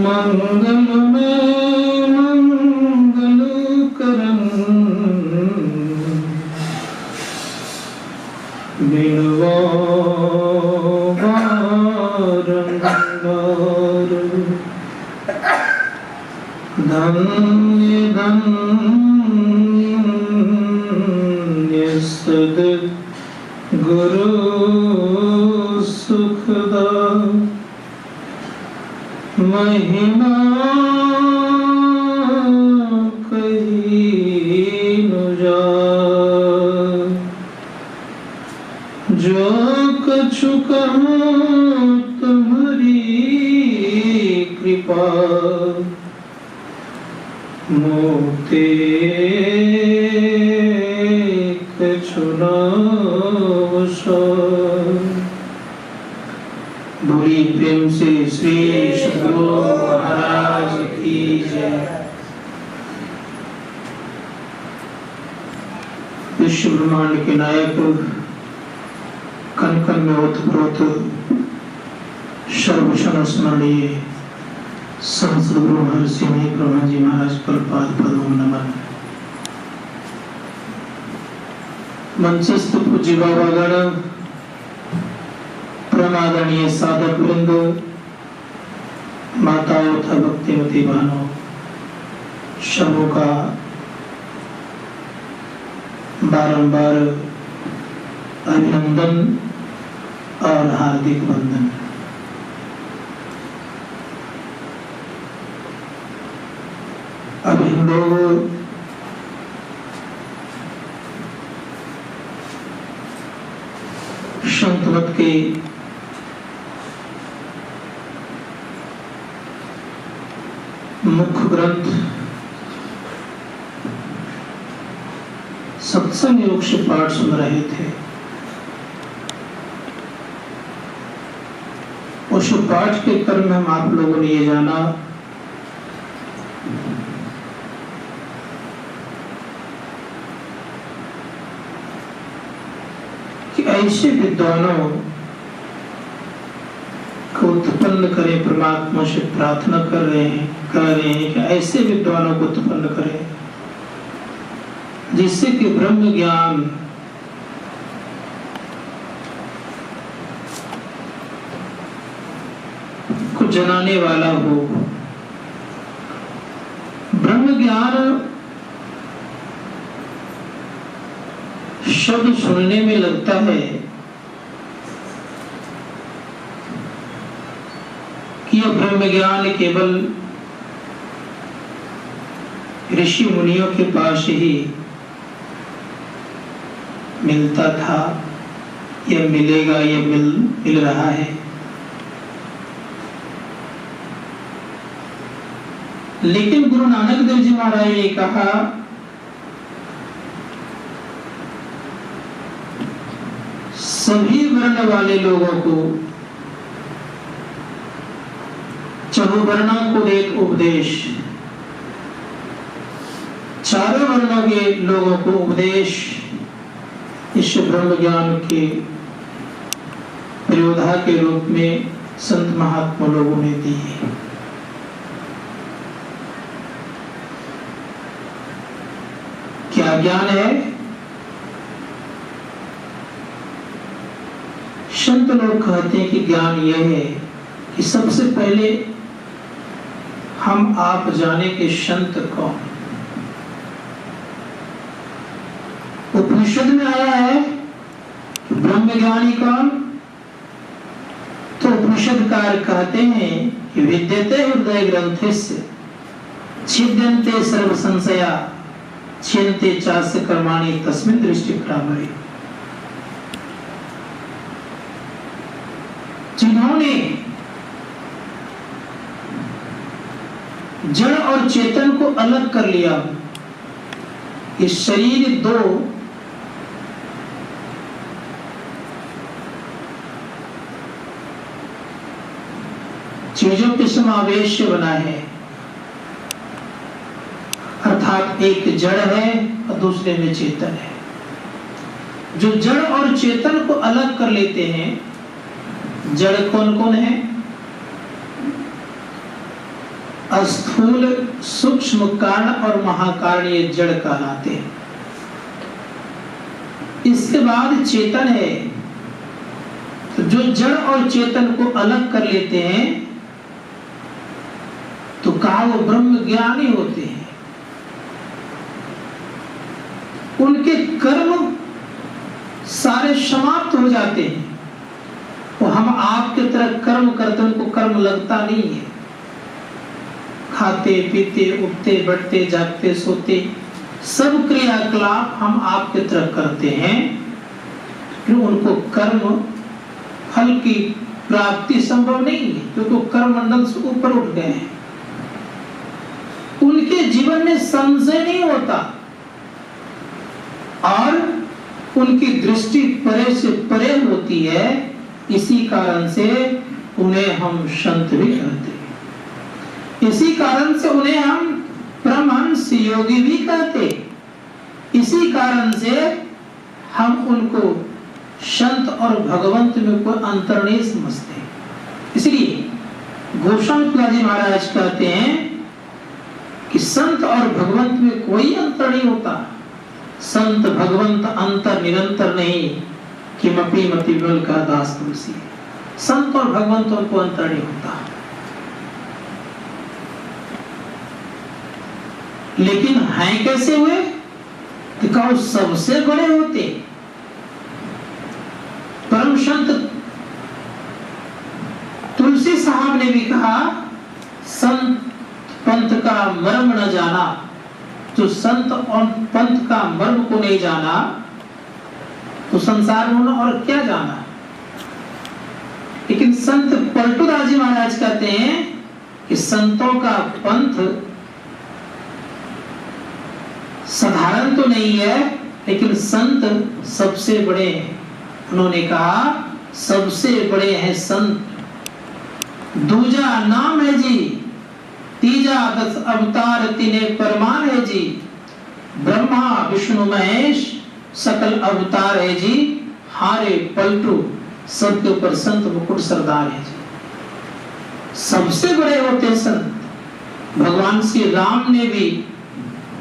मंगलमय मंगल करन बिनवा बारंबार धन्य धन्य सद गुरु सुखदा महिमा कही न जाए जो कछु कहो तुम्हारी कृपा मोते कछु न बोली प्रेम से श्री सद्गुरु महाराज की जय। विश्व ब्रह्मांड के नायक कण कण में ओतप्रोत सर्वक्षण स्मरणीय संत सद्गुरु महर्षि ब्रह्मा जी महाराज पर पाद पद्मों नमन। मंचस्थ पूज्य बाबागण, परमादरणीय साधक वृंद, माताओं तथा भक्तिमती बहनों, सबों का बारंबार अभिनंदन और हार्दिक वंदन। अभी हम लोग संत मत के मुख्य ग्रंथ सत्संग योग से पाठ सुन रहे थे। उस पाठ के क्रम में हम आप लोगों ने ये जाना कि ऐसे विद्वानों को उत्पन्न करें, परमात्मा से प्रार्थना कर रहे हैं कि ऐसे विद्वानों को उत्पन्न करें जिससे कि ब्रह्म ज्ञान को जनाने वाला हो। ब्रह्म ज्ञान शब्द सुनने में लगता है कि यह ब्रह्म ज्ञान केवल ऋषि मुनियों के पास ही मिलता था, यह मिलेगा, यह मिल रहा है। लेकिन गुरु नानक देव जी महाराज ने कहा सभी वर्ण वाले लोगों को, चहुवर्णा को एक उपदेश, चारों वर्णों के लोगों को उपदेश इस ब्रह्म ज्ञान के प्रयोधा के रूप में संत महात्मा लोगों ने दी है। क्या ज्ञान है? संत लोग कहते हैं कि ज्ञान यह है कि सबसे पहले हम आप जाने के संत कौन। उपनिषद में आया है ब्रह्म ज्ञानी कौन, तो उपनिषदकार कहते हैं कि विद्यते हृदय ग्रंथस्य छिद्यन्ते सर्व संशया छिन्ते चास्य कर्माणि तस्मिन् दृष्टि प्रामरे। जिन्होंने जड़ और चेतन को अलग कर लिया, इस शरीर दो चीजों के समावेश से बना है, अर्थात एक जड़ है और दूसरे में चेतन है। जो जड़ और चेतन को अलग कर लेते हैं, जड़ कौन कौन है? स्थूल, सूक्ष्म कारण और महाकारण ये जड़ कहलाते हैं। इसके बाद चेतन है। तो जो जड़ और चेतन को अलग कर लेते हैं तो कहा वो ब्रह्म ज्ञानी होते हैं। उनके कर्म सारे समाप्त हो जाते हैं। वो हम आपके तरह कर्म करते, उनको कर्म लगता नहीं है। खाते पीते उठते बैठते जागते सोते सब क्रियाकलाप हम आपके तरह करते हैं, फिर उनको कर्म फल की प्राप्ति संभव नहीं है, क्योंकि वो कर्म मंडल से ऊपर उठ गए हैं। उनके जीवन में संशय नहीं होता और उनकी दृष्टि परे से परे होती है। इसी कारण से उन्हें हम संत भी कहते हैं। इसी कारण से उन्हें हम परमहंस योगी भी कहते। इसी कारण से हम उनको संत और भगवंत में कोई अंतर नहीं समझते। इसलिए गोस्वामी तुलसी महाराज कहते हैं कि संत और भगवंत में कोई अंतर नहीं होता। संत भगवंत अंतर निरंतर नहीं, किमपि मति बल का दास तुलसी। संत और भगवंत को अंतर नहीं होता। लेकिन हैं कैसे हुए? दिखाओ सबसे बड़े होते। परम संत तुलसी साहब ने भी कहा, संत पंथ का मर्म न जाना। जो संत और पंथ का मर्म को नहीं जाना तो संसार में और क्या जाना। लेकिन संत पलटूदास जी महाराज कहते हैं कि संतों का पंथ साधारण तो नहीं है, लेकिन संत सबसे बड़े हैं। उन्होंने कहा सबसे बड़े हैं संत। दूजा नाम है जी, तीजा 10 अवतार तिने परमान है जी। ब्रह्मा विष्णु महेश सकल अवतार है जी। हारे पलटू सबके ऊपर संत मुकुट सरदार है जी। सबसे बड़े होते संत। भगवान श्री राम ने भी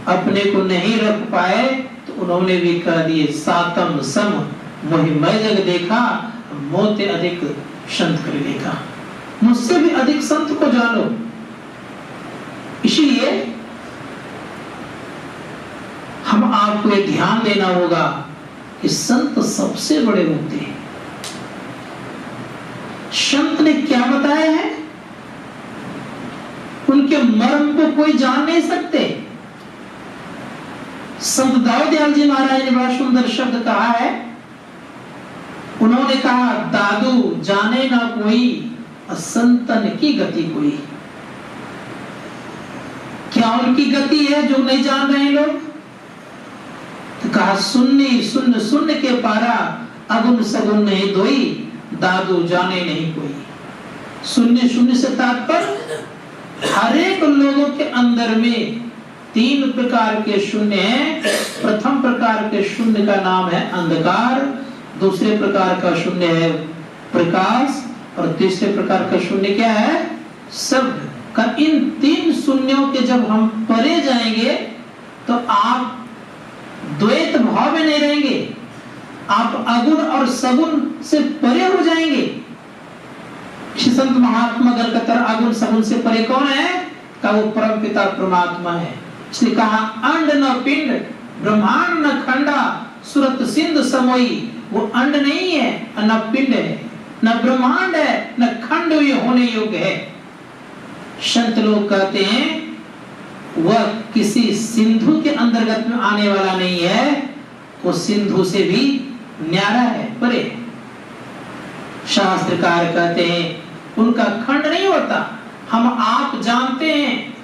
अपने को नहीं रख पाए तो उन्होंने भी कह दिए, सातम सम मोहि मैं जग देखा, मोते अधिक संत कर देखा। मुझसे भी अधिक संत को जानो। इसलिए हम आपको ये ध्यान देना होगा कि संत सबसे बड़े होते हैं। संत ने क्या बताया है? उनके मर्म को कोई जान नहीं सकते। संत दाऊद दयाल जी महाराज ने बड़ा सुंदर शब्द कहा है। उन्होंने कहा, दादू जाने ना कोई असंतन की गति कोई। क्या उनकी गति है जो नहीं जान रहे लोग? तो कहा, सुन्नी सुन्न सुन्न के पारा, अगुन सगुन नहीं दोई, दादू जाने नहीं कोई। शून्य शून्य से तात्पर्य हर एक लोगों के अंदर में 3 प्रकार के शून्य हैं। प्रथम प्रकार के शून्य का नाम है अंधकार, दूसरे प्रकार का शून्य है प्रकाश और तीसरे प्रकार का शून्य क्या है? शब्द। इन 3 शून्यों के जब हम परे जाएंगे तो आप द्वैत भाव में नहीं रहेंगे, आप अगुण और सगुण से परे हो जाएंगे। संत महात्मा गलकतर अगुण सगुण से परे कौन है? का वो परम पिता परमात्मा है। इसलिए कहा, अंड न पिंड ब्रह्मांड न खंडा, सुरत सिंधु समोई। वो अंड नहीं है, न पिंड है, न ब्रह्मांड है, न खंड ये होने योग्य है। संत लोग कहते हैं वह किसी सिंधु के अंतर्गत में आने वाला नहीं है, वो सिंधु से भी न्यारा है, परे। शास्त्रकार कहते हैं उनका खंड नहीं होता। हम आप जानते हैं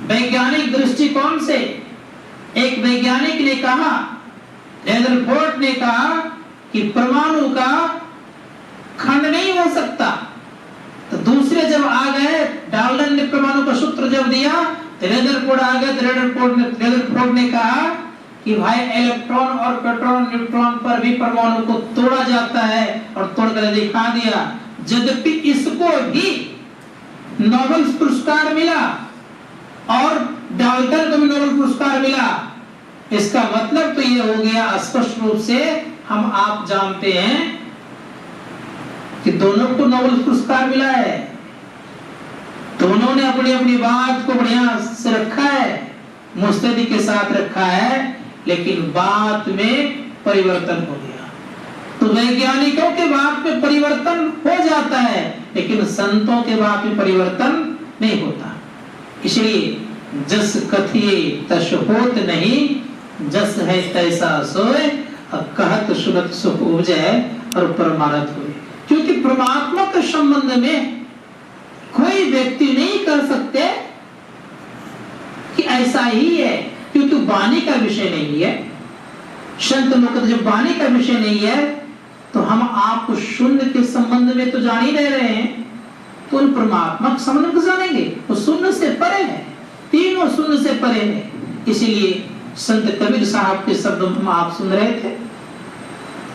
वैज्ञानिक दृष्टिकोण से। एक वैज्ञानिक ने कहा, रदरफोर्ड ने कहा कि परमाणु का खंड नहीं हो सकता। तो दूसरे जब आ गए, डाल्टन ने परमाणु का सूत्र जब दिया तो रदरफोर्ड आ गए। रदरफोर्ड ने कहा कि भाई इलेक्ट्रॉन और प्रोटॉन न्यूट्रॉन पर भी परमाणु को तोड़ा जाता है और तोड़कर दिखा दिया। यद्यपि इसको भी नोबेल पुरस्कार मिला, और डाल्टन को भी नोबेल पुरस्कार मिला। इसका मतलब तो ये हो गया स्पष्ट रूप से हम आप जानते हैं कि दोनों को नोबेल पुरस्कार मिला है। दोनों ने अपनी अपनी बात को बढ़िया से रखा है, मुस्तैदी के साथ रखा है, लेकिन बात में परिवर्तन हो गया। तो वैज्ञानिकों के बात में परिवर्तन हो जाता है, लेकिन संतों के बात में परिवर्तन नहीं होता। इसलिए जस कथिए तस होत नहीं, जस है तैसा सोए, कहत सुनत सुख उपजै और परमारथ होए। क्योंकि परमात्मा के संबंध में कोई व्यक्ति नहीं कर सकते कि ऐसा ही है, क्योंकि वाणी का विषय नहीं है। संत लोग जब वाणी का विषय नहीं है तो हम आपको शून्य के संबंध में तो जान ही रहे हैं, तो उन परमात्मा के संबंध में जानेंगे। वो शून्य से परे है, तीनों शून्य से परे है। इसीलिए संत कबीर साहब के शब्द हम आप सुन रहे थे,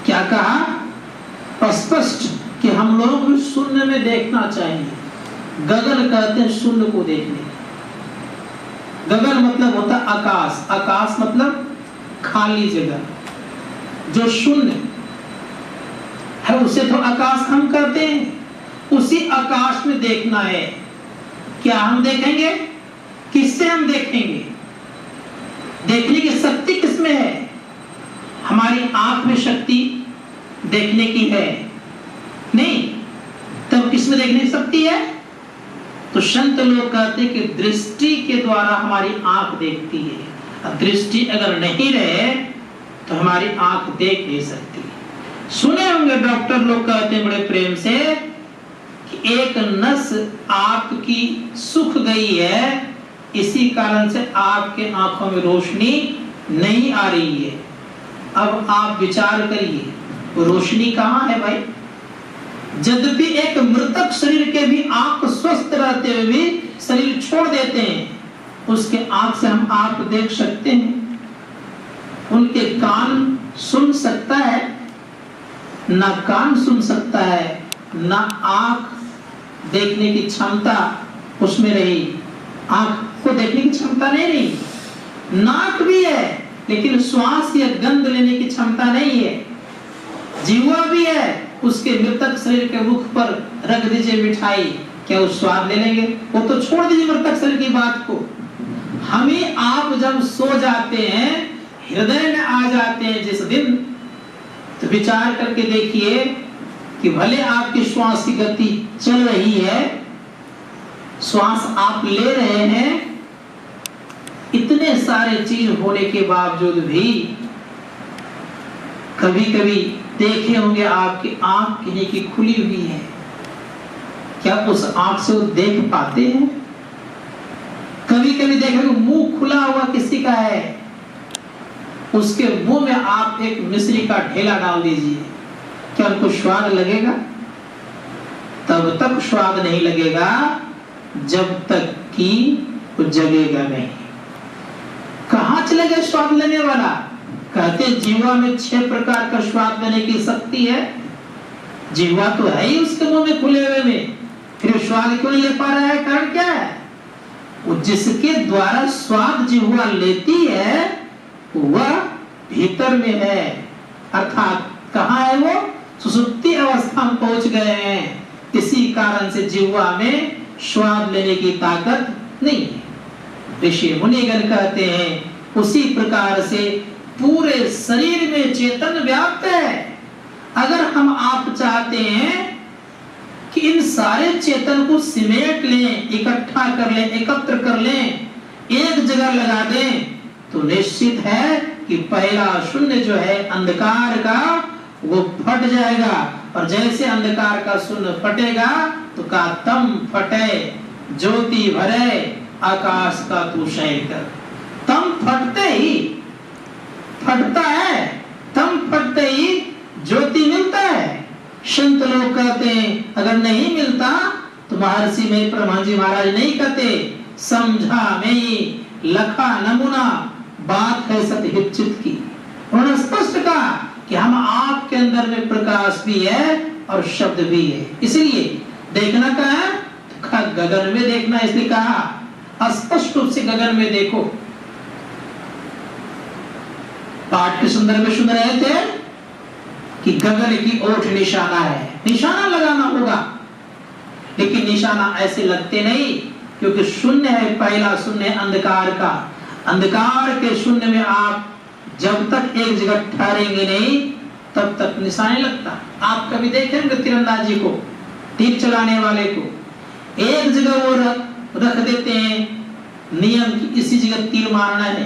क्या कहा स्पष्ट कि हम लोग शून्य में देखना चाहिए। गगन कहते हैं शून्य को देखने। गगन मतलब होता आकाश, आकाश मतलब खाली जगह, जो शून्य है उसे तो आकाश हम कहते हैं। उसी आकाश में देखना है। क्या हम देखेंगे? किससे हम देखेंगे? देखने की शक्ति किसमें है? हमारी आंख में शक्ति देखने की है नहीं, तब किसमें देखने की शक्ति है? तो संत लोग कहते हैं कि दृष्टि के द्वारा हमारी आंख देखती है। दृष्टि अगर नहीं रहे तो हमारी आंख देख नहीं सकती। सुने होंगे डॉक्टर लोग कहते हैं बड़े प्रेम से कि एक नस आपकी सूख गई है, इसी कारण से आपके आंखों में रोशनी नहीं आ रही है। अब आप विचार करिए, रोशनी कहाँ है भाई? यद्यपि एक मृतक शरीर के भी आंख स्वस्थ रहते हुए भी शरीर छोड़ देते हैं, उसके आंख से हम आप देख सकते हैं। उनके कान सुन सकता है, ना कान सुन सकता है, ना आंख देखने की क्षमता उसमें रही, आंख को देखने की क्षमता नहीं रही। नाक भी है लेकिन श्वास या गंध लेने की क्षमता नहीं है। जीवा भी है, उसके मृतक शरीर के मुख पर रख दीजिए मिठाई, क्या वो स्वाद ले लेंगे? वो तो छोड़ दीजिए मृतक शरीर की बात को। हमें आप जब सो जाते हैं, हृदय में आ जाते हैं जिस दिन, तो विचार करके देखिए कि भले आपकी श्वास की गति चल रही है, श्वास आप ले रहे हैं, इतने सारे चीज होने के बावजूद भी कभी कभी देखे होंगे आपकी आंख किन्हीं की खुली हुई है, क्या उस आंख से वो देख पाते हैं? कभी कभी देखेंगे मुंह खुला हुआ किसी का है, उसके मुंह में आप एक मिश्री का ढेला डाल दीजिए, क्या उनको स्वाद लगेगा? तब तक स्वाद नहीं लगेगा जब तक कि वो जगेगा नहीं। कहां चले गए स्वाद लेने वाला? कहते जीवा में 6 प्रकार का स्वाद लेने की शक्ति है। जीवा तो है ही उसके मुंह में खुले हुए में, फिर स्वाद क्यों नहीं ले पा रहा है? कारण क्या है? वो जिसके द्वारा स्वाद जीवा लेती है वह भीतर में है, अर्थात कहाँ है वो? सुसुप्ति अवस्था में पहुंच गए हैं। इसी कारण से जीवा में स्वाद लेने की ताकत नहीं है। ऋषि मुनिगण कहते हैं उसी प्रकार से पूरे शरीर में चेतन व्याप्त है। अगर हम आप चाहते हैं कि इन सारे चेतन को सिमेट लें, इकट्ठा कर लें, एकत्र कर लें, एक जगह लगा दें, तो निश्चित है कि पहला शून्य जो है अंधकार का, वो फट जाएगा। और जैसे अंधकार का शून्य फटेगा तो का तम फटे ज्योति भरे आकाश का तू शय कर। तम फटते ही फटता है, तम फटते ही ज्योति मिलता है। संत लोग कहते हैं अगर नहीं मिलता तो महर्षि में ब्रह्मा जी महाराज नहीं कहते समझा में लखा नमूना बात है सतहित चित्त की। उन्होंने स्पष्ट कहा कि हम आपके अंदर में प्रकाश भी है और शब्द भी है। इसलिए देखना कहा है, गगन में देखना इसलिए कहा। स्पष्ट रूप से गगन में देखो। पाठ के सुंदर में सुन रहे थे कि गगन की ओर निशाना है, निशाना लगाना होगा, लेकिन निशाना ऐसे लगते नहीं, क्योंकि शून्य है, पहला शून्य अंधकार का। अंधकार के शून्य में आप जब तक एक जगह ठहरेंगे नहीं तब तक निशान नहीं लगता। आप कभी देखेंगे तीरंदाजी को, तीर चलाने वाले को, एक जगह वो रख देते हैं नियम की इसी जगह तीर मारना है,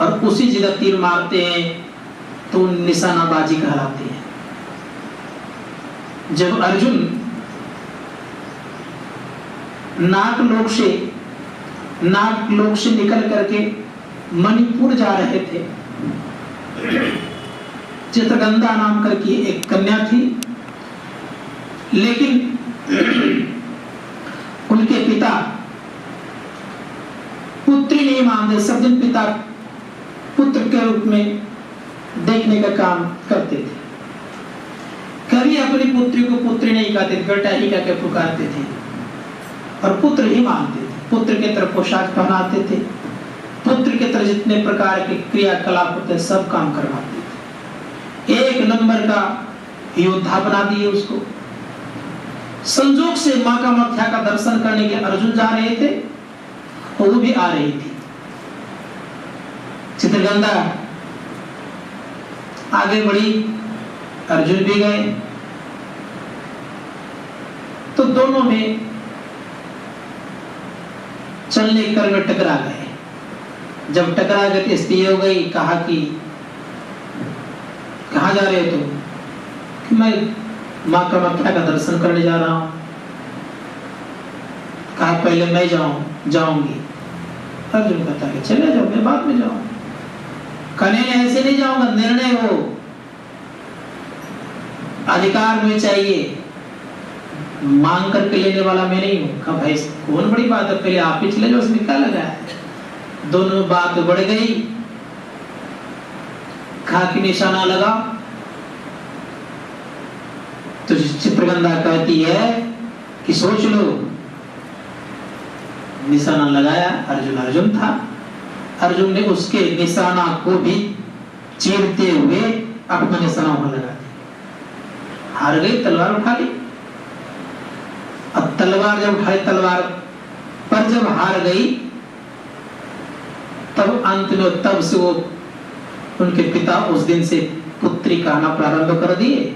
और उसी जगह तीर मारते हैं तो निशानाबाजी कहलाती है। जब अर्जुन नागलोक से निकल करके मणिपुर जा रहे थे, चित्रगंधा नाम करके एक कन्या थी, लेकिन उनके पिता पुत्री नहीं मानते, सब दिन पिता पुत्र के रूप में देखने का काम करते थे। कभी अपनी पुत्री को पुत्री नहीं कहते, बेटा ही कहकर पुकारते थे और पुत्र ही मानते थे। पुत्र के तरफ पोशाक पहनाते थे, पुत्र के तरह जितने प्रकार के क्रियाकलाप होते सब काम करवाते थे। एक नंबर का योद्धा बना दिए उसको। संजोग से मां का मत्था का दर्शन करने के अर्जुन जा रहे थे, वो भी आ रही थी। चित्रगंधा आगे बढ़ी, अर्जुन भी गए, तो दोनों में चलने कर में टकरा गए। जब टकरा गए तो स्त्री हो गई, कहा कि कहाँ जा रहे हो तुम? कि मैं मां का मत्था का दर्शन करने जा रहा हूं। कहा पहले मैं जाऊंगी। अर्जुन कहता है चले जाओ, मैं बाद में जाऊंगा। कहने ऐसे नहीं जाऊंगा, निर्णय हो, अधिकार में चाहिए, मांग करके लेने वाला मैं नहीं हूं। कहा भाई कौन बड़ी बात है, पहले आप ही चले जाओ, उसमें क्या लगा है। दोनों बात बढ़ गई, कहा कि निशाना लगा। तो चित्रगंधा कहती है कि सोच लो। निशाना लगाया, अर्जुन था। अर्जुन ने उसके निशाना को भी चीरते हुए अपना निशाना वहां लगा दिया। हार गई, तलवार उठा ली। अब तलवार जब उठाई, तलवार पर जब हार गई, तब अंत में तब से वो उनके पिता उस दिन से पुत्री कहना प्रारंभ कर दिए।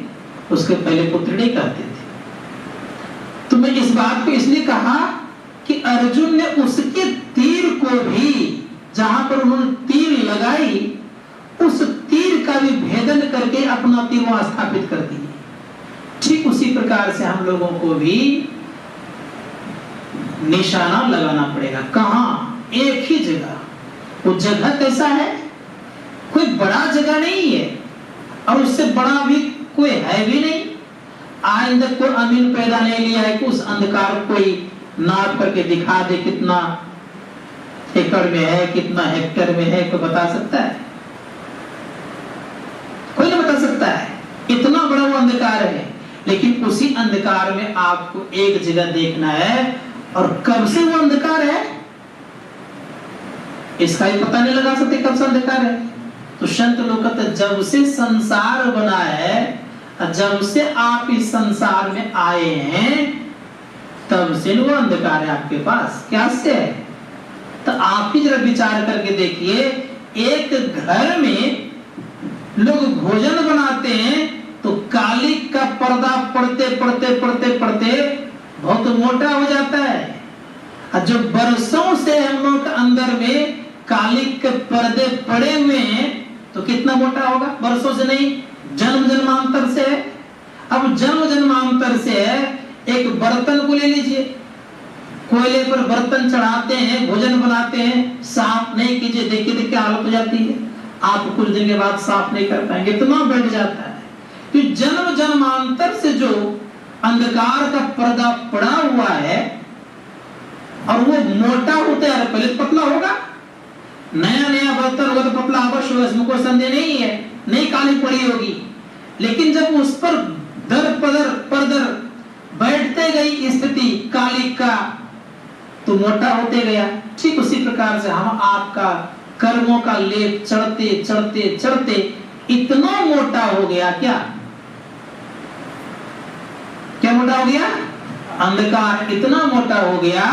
उसके पहले पुत्री नहीं कहते थे। तो मैं इस बात को इसलिए कहा कि अर्जुन ने उसके तीर को भी, जहां पर उन्होंने तीर लगाई, उस तीर का भी भेदन करके अपना तीर वहां स्थापित कर दिए। ठीक उसी प्रकार से हम लोगों को भी निशाना लगाना पड़ेगा। कहां? एक ही जगह। वो जगह कैसा है? कोई बड़ा जगह नहीं है और उससे बड़ा भी कोई है भी नहीं। आइंदा कोई अमीन पैदा नहीं लिया है कि उस अंधकार कोई नाप करके दिखा दे कितना एकड़ में है, कितना हेक्टेयर में है। कोई बता सकता है? कोई नहीं बता सकता है। इतना बड़ा वो अंधकार है, लेकिन उसी अंधकार में आपको एक जगह देखना है। और कब से वो अंधकार है इसका ही पता नहीं लगा सकते कब से अंधकार है। तो संत लोग कहते जब से संसार बना है, जब से आप इस संसार में आए हैं, तब से वो अंधकार है आपके पास। क्या से है? तो आप ही जरा विचार करके देखिए, एक घर में लोग भोजन बनाते हैं तो कालिक का पर्दा पड़ते पड़ते पड़ते पड़ते बहुत मोटा हो जाता है। और जो बरसों से हम लोग के अंदर में कालिक के पर्दे पड़े हुए हैं तो कितना मोटा होगा? बरसों से नहीं, जन्म जन्मांतर से है। अब जन्म जन्मांतर से है। एक बर्तन को ले लीजिए, कोयले पर बर्तन चढ़ाते हैं, भोजन बनाते हैं, साफ नहीं कीजिए, देखिए क्या हालत हो जाती है। आप कुछ दिन के बाद साफ नहीं कर पाएंगे, इतना बैठ जाता है। तो जन्म जन्मांतर से जो अंधकार का पर्दा पड़ा हुआ है और वो मोटा होता है, पहले पतला होगा। नया नया बर्तन होगा तो पतला अवश्य होगा, इसमें कोई संदेह नहीं है, नई काली पड़ी होगी। लेकिन जब उस पर दर पदर परदर बैठते गई स्थिति कालिक का, तो मोटा होते गया। ठीक उसी प्रकार से हम आपका कर्मों का लेप चढ़ते चढ़ते चढ़ते इतना मोटा हो गया, क्या मोटा हो गया? अंधकार इतना मोटा हो गया,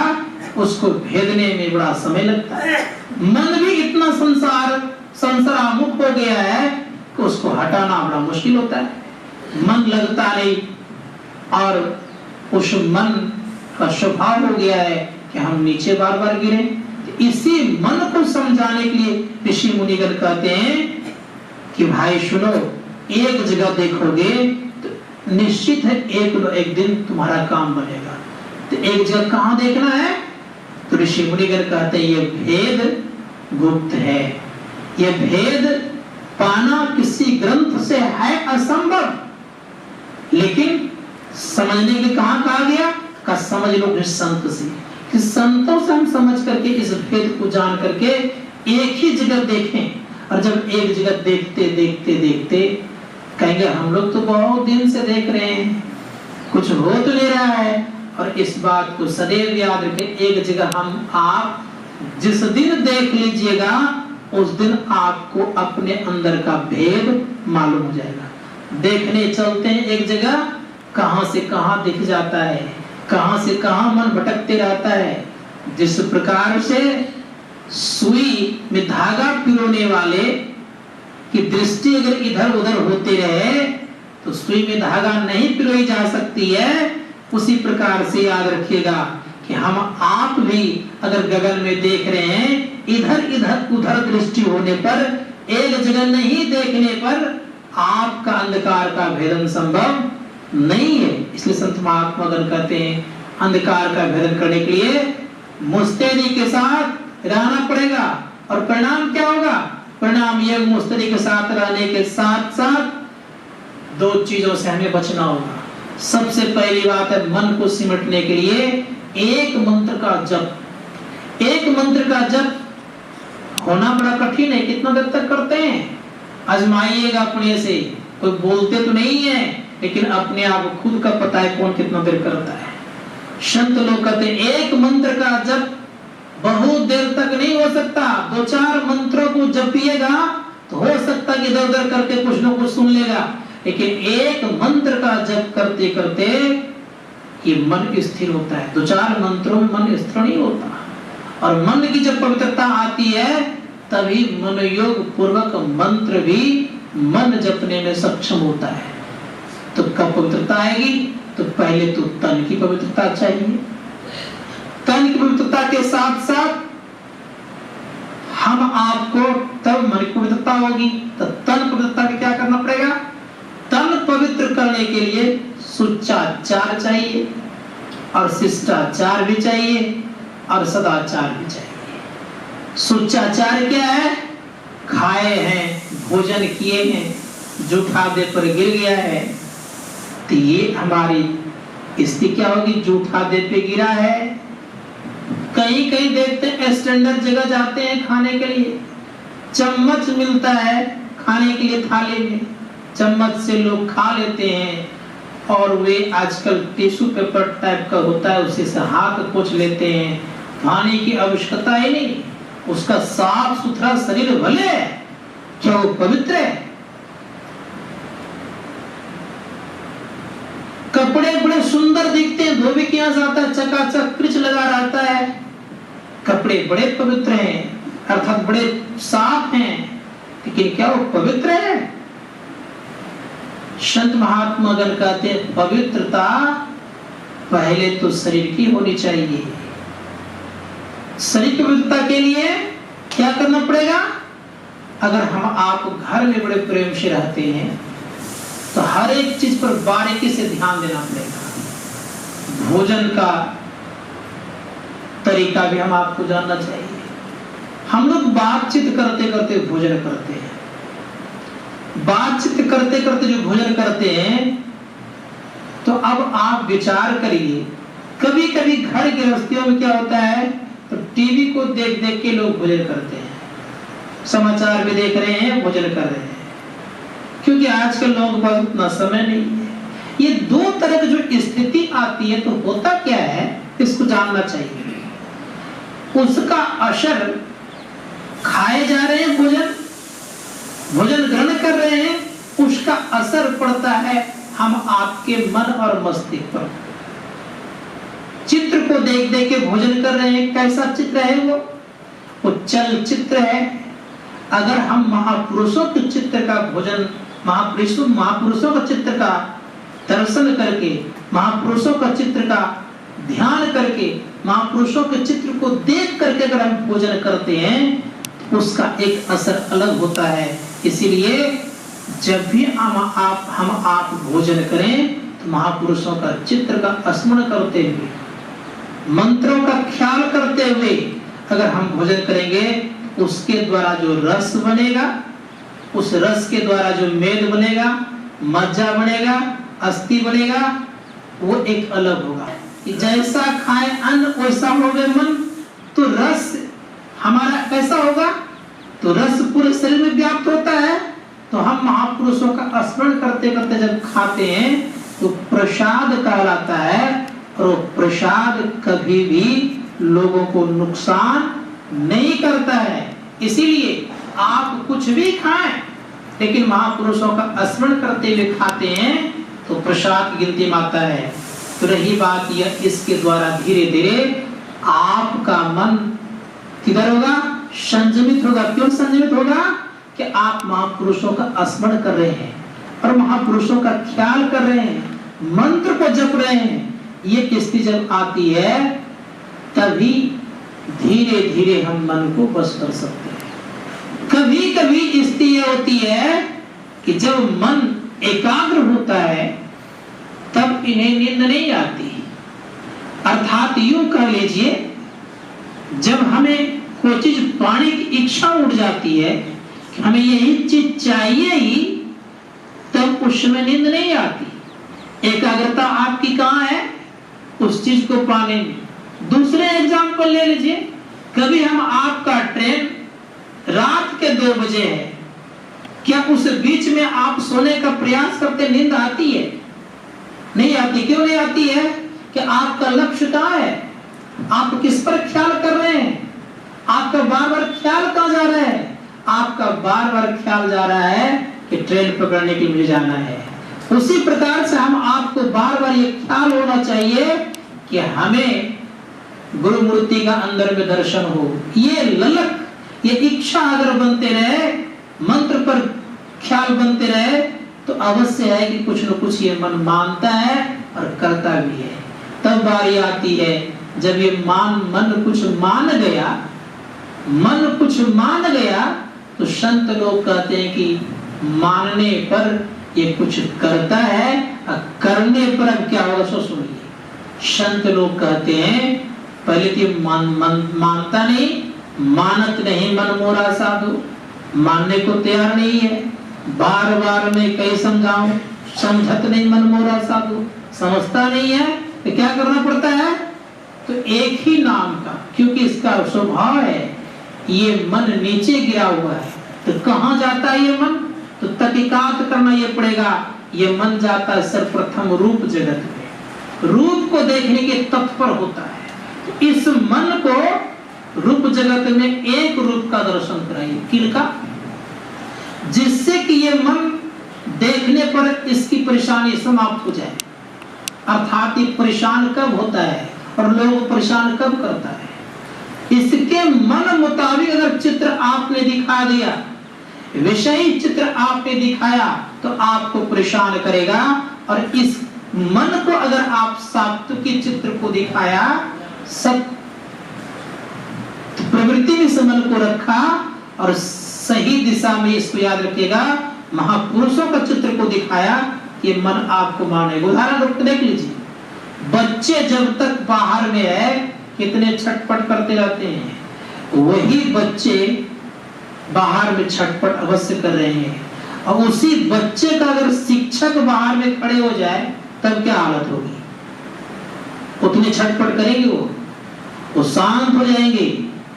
उसको भेदने में बड़ा समय लगता है। मन भी इतना संसारामुख हो गया है कि उसको हटाना बड़ा मुश्किल होता है। मन लगता नहीं, और उस मन का स्वभाव हो गया है कि हम नीचे बार बार गिरे। इसी मन को समझाने के लिए ऋषि मुनिगण कहते हैं कि भाई सुनो, एक जगह देखोगे तो निश्चित है एक दिन तुम्हारा काम बनेगा। तो एक जगह कहां देखना है? तो ऋषि मुनिगण कहते हैं ये भेद गुप्त है, ये भेद पाना किसी ग्रंथ से है असंभव, लेकिन समझने के लिए कहां कहा गया? का समझ लो संत से, कि संतों से हम समझ करके इस भेद को जान करके एक ही जगह देखें। और जब एक जगह देखते देखते देखते कहेंगे हम लोग तो बहुत दिन से देख रहे हैं, कुछ हो तो नहीं रहा है। और इस बात को सदैव याद रखें, एक जगह हम आप जिस दिन देख लीजिएगा उस दिन आपको अपने अंदर का भेद मालूम हो जाएगा। देखने चलते हैं एक जगह, कहां से कहां दिख जाता है, कहां से कहां मन भटकते रहता है। जिस प्रकार से सुई में धागा पिरोने वाले की दृष्टि अगर इधर उधर होते रहे तो सुई में धागा नहीं पिरोई जा सकती है, उसी प्रकार से याद रखिएगा कि हम आप भी अगर गगन में देख रहे हैं, इधर इधर उधर दृष्टि होने पर, एक जगह नहीं देखने पर आपका अंधकार का भेदन संभव नहीं है। इसलिए संत महात्मागण कहते हैं अंधकार का भेदन करने के लिए मुस्तैदी के साथ रहना पड़ेगा। और परिणाम क्या होगा? परिणाम यह मुस्तैदी के साथ रहने के साथ साथ दो चीजों से हमें बचना होगा। सबसे पहली बात है मन को सिमटने के लिए एक मंत्र का जप। एक मंत्र का जप होना बड़ा कठिन है। कितना देर तक करते हैं? आजमाइएगा अपने से। कोई बोलते तो नहीं है, लेकिन अपने आप खुद का पता है कौन कितना देर करता है। संत लोग कहते हैं एक मंत्र का जप बहुत देर तक नहीं हो सकता। 2-4 मंत्रों को जपिएगा तो हो सकता कि इधर उधर करके कुछ न कुछ सुन लेगा, लेकिन एक मंत्र का जप करते करते ये मन स्थिर होता है। 2-4 मंत्रों में मन स्थिर नहीं होता। और मन की जब पवित्रता आती है तभी मन योग पूर्वक मंत्र भी मन जपने में सक्षम होता है। तो कब पवित्रता आएगी? तो पहले तो तन की पवित्रता चाहिए। तन की पवित्रता के साथ साथ हम आपको तब मन की पवित्रता होगी। तो तन पवित्रता के क्या करना पड़ेगा? तन पवित्र करने के लिए सुचाचार चाहिए, और शिष्टाचार भी चाहिए, और सदाचार भी चाहिए। सुचाचार क्या है? खाए हैं, भोजन किए हैं, जूठा दे पर गिर गया है, तो ये हमारी स्थिति क्या होगी? जूठा दे पे गिरा है। कहीं कहीं देखते हैं स्टैंडर्ड जगह जाते हैं खाने के लिए, चम्मच मिलता है खाने के लिए, थाली में चम्मच से लोग खा लेते हैं, और वे आजकल टिश्यू पेपर टाइप का होता है उसी से हाथ पोंछ लेते हैं। खाने की आवश्यकता ही नहीं, उसका साफ सुथरा शरीर भले, क्या वो पवित्र है? कपड़े बड़े सुंदर दिखते हैं, धोबी के यहाँ जाता है चकाचक क्रिच लगा रहता है, कपड़े बड़े पवित्र हैं, अर्थात बड़े साफ हैं, लेकिन क्या वो पवित्र है? संत महात्मागण कहते हैं पवित्रता पहले तो शरीर की होनी चाहिए। शरीर की पवित्रता के लिए क्या करना पड़ेगा? अगर हम आप घर में बड़े प्रेम से रहते हैं तो हर एक चीज पर बारीकी से ध्यान देना पड़ेगा। भोजन का तरीका भी हम आपको जानना चाहिए। हम लोग बातचीत करते करते भोजन करते हैं, बातचीत करते करते जो भोजन करते हैं, तो अब आप विचार करिए, कभी कभी घर गृहस्थियों में क्या होता है, तो टीवी को देख देख के लोग भोजन करते हैं, समाचार भी देख रहे हैं, भोजन कर रहे हैं, क्योंकि आजकल लोगों के पास उतना समय नहीं है। ये दो तरह की जो स्थिति आती है, तो होता क्या है इसको जानना चाहिए। उसका असर खाए जा रहे हैं भोजन ग्रहण कर रहे हैं, उसका असर पड़ता है हम आपके मन और मस्तिष्क पर। चित्र को देख देख के भोजन कर रहे हैं, कैसा चित्र है वो चलचित्र है। अगर हम महापुरुषों के चित्र का भोजन, महापुरुषों का चित्र का दर्शन करके, महापुरुषों का चित्र का ध्यान करके, महापुरुषों के चित्र को देख करके अगर हम भोजन करते हैं, उसका एक असर अलग होता है। इसीलिए जब भी हम आप भोजन करें तो महापुरुषों का चित्र का स्मरण करते हुए, मंत्रों का ख्याल करते हुए अगर हम भोजन करेंगे, उसके द्वारा जो रस बनेगा, उस रस के द्वारा जो मेद बनेगा, मज्जा बनेगा, अस्थि बनेगा, वो एक अलग होगा। जैसा खाए अन्न वैसा होगा मन, तो रस हमारा कैसा होगा, तो रस पूरे शरीर में व्याप्त होता है। तो हम महापुरुषों का स्मरण करते करते जब खाते हैं तो प्रसाद कहलाता है, और वो प्रसाद कभी भी लोगों को नुकसान नहीं करता है। इसीलिए आप कुछ भी खाएं, लेकिन महापुरुषों का स्मरण करते हुए खाते हैं तो प्रसाद की गिनती में आता है। तो रही बात यह, इसके द्वारा धीरे धीरे आपका मन किधर होगा, संयमित होगा। क्यों संयमित होगा? कि आप महापुरुषों का स्मरण कर रहे हैं और महापुरुषों का ख्याल कर रहे हैं, मंत्र को जप रहे हैं। ये स्थिति जब आती है तभी धीरे धीरे हम मन को बस कर सकते हैं। कभी कभी स्थिति यह होती है कि जब मन एकाग्र होता है तब इन्हें नींद नहीं आती। अर्थात यूं कह लीजिए, जब हमें कोई चीज पाने की इच्छा उठ जाती है कि हमें यही चीज चाहिए ही, तब उस समय नींद नहीं आती। एकाग्रता आपकी कहाँ है? उस चीज को पाने में। दूसरे एग्जाम्पल ले लीजिए, कभी हम आपका ट्रेन रात के 2 बजे है, क्या उस बीच में आप सोने का प्रयास करते नींद आती है? नहीं आती। क्यों नहीं आती है? कि आपका लक्ष्य कहाँ है, आप किस पर ख्याल कर रहे हैं, आपका बार बार ख्याल कहाँ जा रहा है? आपका बार बार ख्याल जा रहा है कि ट्रेन पकड़ने के लिए मुझे जाना है। उसी प्रकार से हम आपको बार बार ये ख्याल होना चाहिए कि हमें गुरु मूर्ति का अंदर में दर्शन हो। ये ललक, ये इच्छा अगर बनते रहे, मंत्र पर ख्याल बनते रहे, तो अवश्य है कि कुछ न कुछ ये मन मानता है और करता भी है। तब बारी आती है जब ये मन कुछ मान गया, मन कुछ मान गया, तो संत लोग कहते हैं कि मानने पर ये कुछ करता है, और करने पर अब क्या होगा सो सुनिए। संत लोग कहते हैं पहले कि मानता नहीं, मानत नहीं मन मोरा साधु, मानने को तैयार नहीं है। बार बार मैं कई समझाऊं, समझत नहीं मन मोरा साधु, समझता नहीं है। तो क्या करना पड़ता है? तो एक ही नाम का, क्योंकि इसका स्वभाव है ये मन नीचे गिरा हुआ है। तो कहाँ जाता है ये मन? तो तहकीकात करना ये पड़ेगा। ये मन जाता है सर्वप्रथम रूप जगत में, रूप को देखने के तत्पर होता है। तो इस मन को रूप जगत में एक रूप का दर्शन कराइए। किनका? जिससे कि ये मन देखने पर इसकी परेशानी समाप्त हो जाए। अर्थात ये परेशान कब होता है और लोग परेशान कब करता है? इसके मन मुताबिक अगर चित्र आपने दिखा दिया, विषयी चित्र आपने दिखाया, तो आपको परेशान करेगा। और इस मन को अगर आप सात्विक चित्र को दिखाया, सब प्रवृत्ति में से मन को रखा और सही दिशा में इसको याद रखिएगा, महापुरुषों का चित्र को दिखाया, कि मन आपको मानेगा। उदाहरण देख लीजिए, बच्चे जब तक बाहर में है कितने छटपट करते रहते हैं, वही बच्चे बाहर में छटपट अवश्य कर रहे हैं। और उसी बच्चे का अगर शिक्षक बाहर में खड़े हो जाए तब क्या हालत होगी? उतने छटपट करेंगे, वो शांत हो जाएंगे।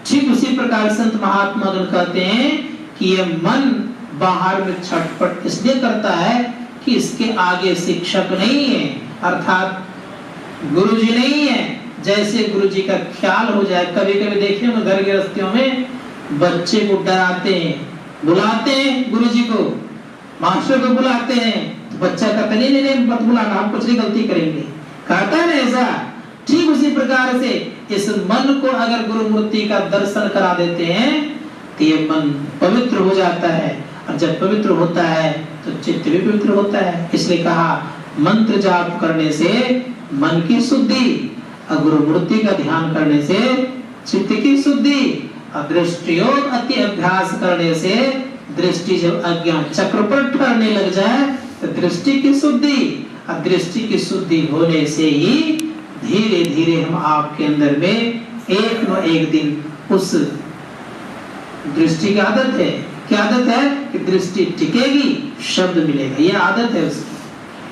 ठीक उसी प्रकार संत महात्मा कहते हैं कि ये मन बाहर में छटपट इसलिए करता है कि इसके आगे शिक्षक नहीं है, अर्थात गुरुजी नहीं है, जैसे गुरु जी का ख्याल हो जाए। कभी कभी देखिए ना घर गृहस्थियों में बच्चे को डराते हैं, बुलाते हैं गुरु जी को, मास्टर को बुलाते हैं, तो बच्चा कहता नहीं नहीं नहीं मत बुलाना, हम कुछ नहीं गलती करेंगे, कहता है ना ऐसा। ठीक उसी प्रकार से इस मन को अगर गुरु मूर्ति का दर्शन करा देते हैं तो ये मन पवित्र हो जाता है, और जब पवित्र होता है तो चित्त भी पवित्र होता है। इसलिए कहा मंत्र जाप करने से मन की शुद्धि, और गुरु मूर्ति का ध्यान करने से चित्त की शुद्धि, और दृष्टि योग अति अभ्यास करने से दृष्टि जब अज्ञान चक्र पर ठहरने लग जाए तो दृष्टि की शुद्धि, और दृष्टि की शुद्धि होने से ही धीरे धीरे हम आपके अंदर में एक न एक दिन उस दृष्टि की आदत है। क्या आदत है कि दृष्टि टिकेगी, शब्द मिलेगा, ये आदत है उसकी।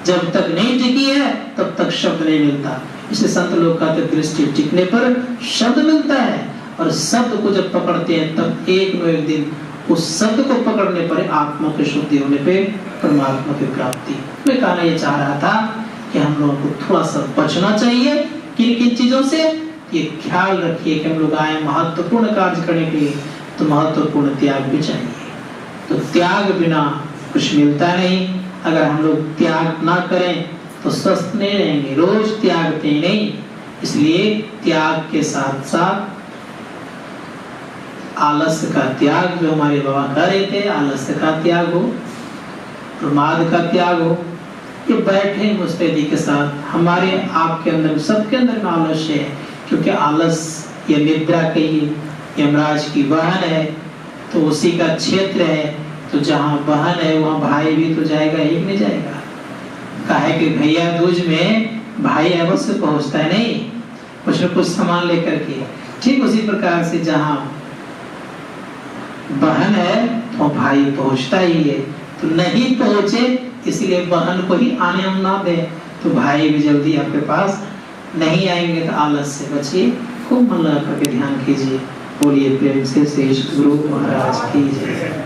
जब तक नहीं टिकी है तब तक शब्द नहीं मिलता। इसलिए संत लोग कहते हैं दृष्टि टिकने पर शब्द मिलता है, और शब्द को जब पकड़ते हैं तब एक न एक दिन उस शब्द को पकड़ने पर आत्मा की शुद्धि होने पे परमात्मा की प्राप्ति। मैं कहना ये चाह रहा था कि हम लोगों को थोड़ा सा बचना चाहिए किन किन चीजों से। ये ख्याल रखिए कि हम लोग आए महत्वपूर्ण कार्य करने के लिए, तो महत्वपूर्ण त्याग भी चाहिए। तो त्याग बिना कुछ मिलता नहीं। अगर हम लोग त्याग ना करें तो स्वस्थ नहीं रहेंगे, रोज त्यागते नहीं। इसलिए त्याग के साथ साथ आलस्य का त्याग, जो हमारे बाबा कह रहे थे, आलस्य का त्याग हो, प्रमाद का त्याग हो। ये बैठे मुस्तैदी के साथ हमारे आपके अंदर, सबके अंदर में आलस्य है, क्योंकि आलस ये निद्रा की यमराज की वाहन है, तो उसी का क्षेत्र है। तो जहाँ वाहन है वहाँ भाई भी तो जाएगा, एक नहीं जाएगा। काहे कि भैया दूज में भाई अवश्य पहुँचता है नहीं, कुछ न कुछ सामान लेकर के। ठीक उसी प्रकार से जहाँ बहन है तो भाई पहुँचता ही है। तो नहीं पहुँचे इसलिए बहन को ही आने हम ना दे, तो भाई भी जल्दी आपके पास नहीं आएंगे। तो आलस से बचिए, खूब मन लगा करके ध्यान कीजिए। बोलिए प्रेम से शेष गुरु महाराज की जय।